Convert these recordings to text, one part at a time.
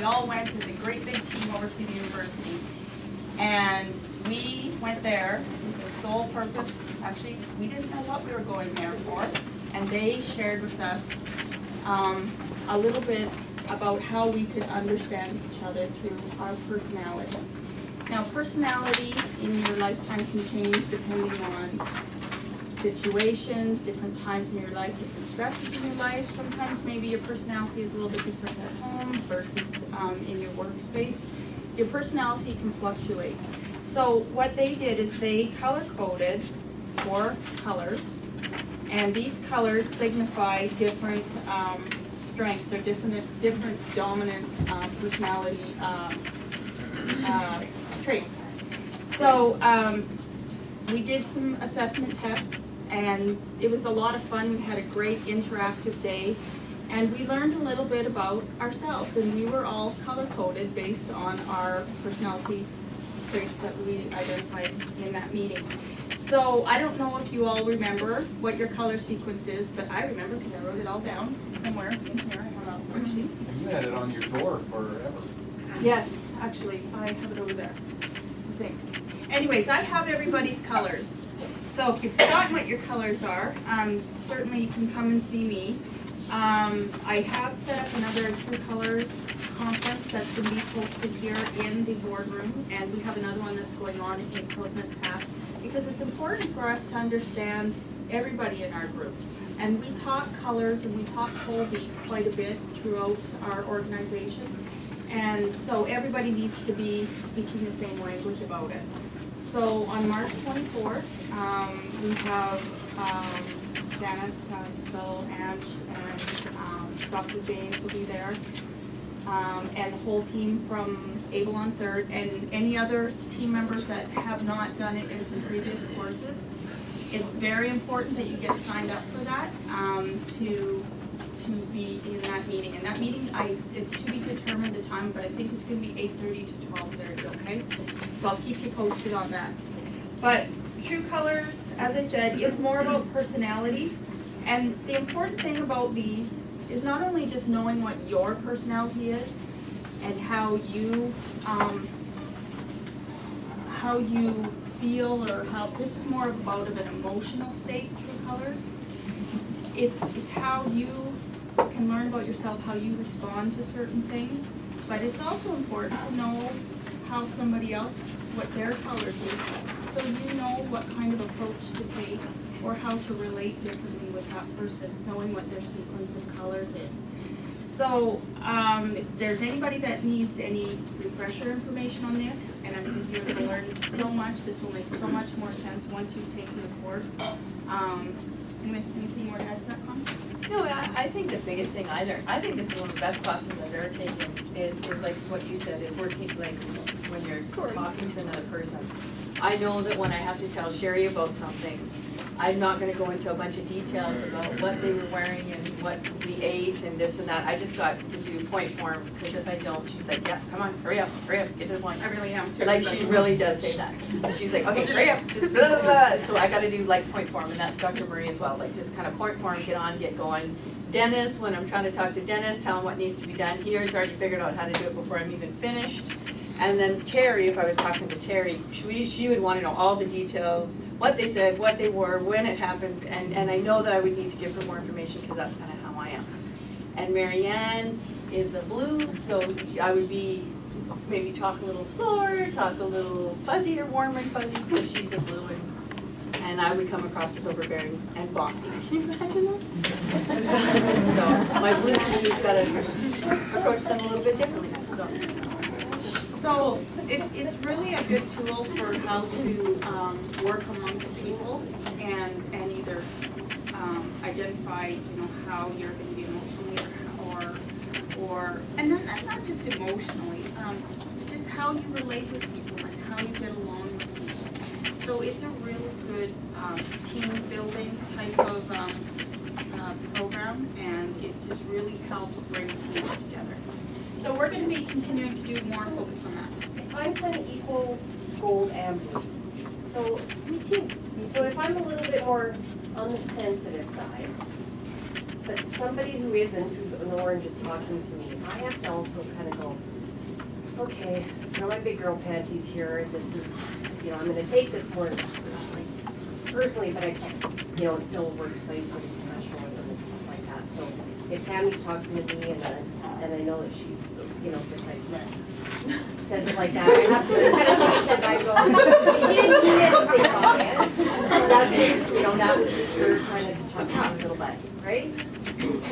all went as a great big team over to the university. And we went there with the sole purpose, actually, we didn't know what we were going there for. And they shared with us a little bit about how we could understand each other through our personality. Now, personality in your lifetime can change depending on situations, different times in your life, different stresses in your life. Sometimes maybe your personality is a little bit different at home versus in your workspace. Your personality can fluctuate. So what they did is they color-coded 4 colors, and these colors signify different strengths or different dominant personality traits. So we did some assessment tests, and it was a lot of fun. We had a great interactive day, and we learned a little bit about ourselves, and we were all color-coded based on our personality traits that we identified in that meeting. So I don't know if you all remember what your color sequence is, but I remember because I wrote it all down somewhere in here. I have a worksheet. You had it on your door forever. Yes, actually, I have it over there, I think. Anyways, I have everybody's colors. So if you've forgotten what your colors are, certainly you can come and see me. I have set up another True Colors conference that's going to be hosted here in the boardroom, and we have another one that's going on in Crow's Nest Pass, because it's important for us to understand everybody in our group. And we talk colors and we talk Colby quite a bit throughout our organization. And so everybody needs to be speaking the same language about it. So on March 24th, we have Janet, Ange, and Dr. James will be there. And the whole team from Able on Third, and any other team members that have not done it in some previous courses. It's very important that you get signed up for that to be in that meeting. And that meeting, it's to be determined the time, but I think it's going to be 8:30 to 12:30. Okay, so I'll keep you posted on that. But True Colors, as I said, is more about personality, and the important thing about these is not only just knowing what your personality is and how you feel, or how this is more about of an emotional state. True Colors. It's how you can learn about yourself, how you respond to certain things, but it's also important to know how somebody else, what their colors is, so you know what kind of approach to take or how to relate differently with that person, knowing what their sequence of colors is. So if there's anybody that needs any refresher information on this, and I think you're going to learn so much, this will make so much more sense once you've taken the course. Anyways, anything more to add to that, Con? No, I think the biggest thing I learned, I think this is one of the best classes I've ever taken, is like what you said, is working, like when you're talking to another person. I know that when I have to tell Sherry about something, I'm not going to go into a bunch of details about what they were wearing and what we ate and this and that. I just got to do point form, because if I don't, she's like, yeah, come on, hurry up, get to the point. I really am too. Like, she really does say that. She's like, okay, hurry up, just blah, blah, blah. So I got to do like point form, and that's Dr. Marie as well, like just kind of point form, get on, get going. Dennis, when I'm trying to talk to Dennis, tell him what needs to be done, he has already figured out how to do it before I'm even finished. And then Terry, if I was talking to Terry, she would want to know all the details, what they said, what they were, when it happened, and I know that I would need to give her more information, because that's kind of how I am. And Marianne is a blue, so I would be, maybe talk a little slower, talk a little fuzzier, warm and fuzzy, because she's a blue, and I would come across as overbearing and bossy. Can you imagine that? So my blues, we've got to approach them a little bit differently. So it's really a good tool for how to work amongst people and either identify, how you're going to be emotionally or and not just emotionally, just how you relate with people and how you get along with people. So it's a really good team building type of program, and it just really helps bring teams together. So we're going to be continuing to do more focus on that. If I'm kind of equal gold and blue, so me too. So if I'm a little bit more on the sensitive side, but somebody who isn't, who's an orange is talking to me, I have to also kind of go, okay, you know, my big girl panties here, this is, you know, I'm gonna take this more personally, but I can't, you know, it's still a workplace and professionalism and stuff like that. So if Tammy's talking to me and I know that she's, you know, just like, says it like that, I have to just kind of take a step back and go, she didn't mean anything by it. So that just, you know, that was just her trying to talk out a little bit, right?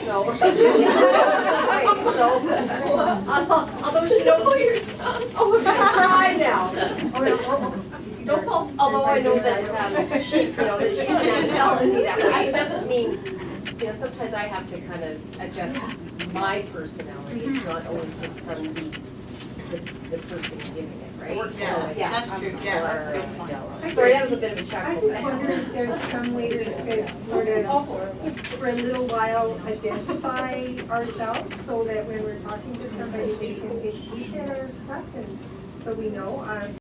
So, right, so, although she knows, oh, I'm gonna cry now. Although I know that she, you know, that she's not telling me that way, it doesn't mean, you know, sometimes I have to kind of adjust my personality. It's not always just from the person giving it, right? Yeah, that's true, yeah, that's a good point. Sorry, that was a bit of a shock. I just wonder if there's some way we could sort of, for a little while, identify ourselves so that when we're talking to somebody, they can dig deep in our stuff and so we know.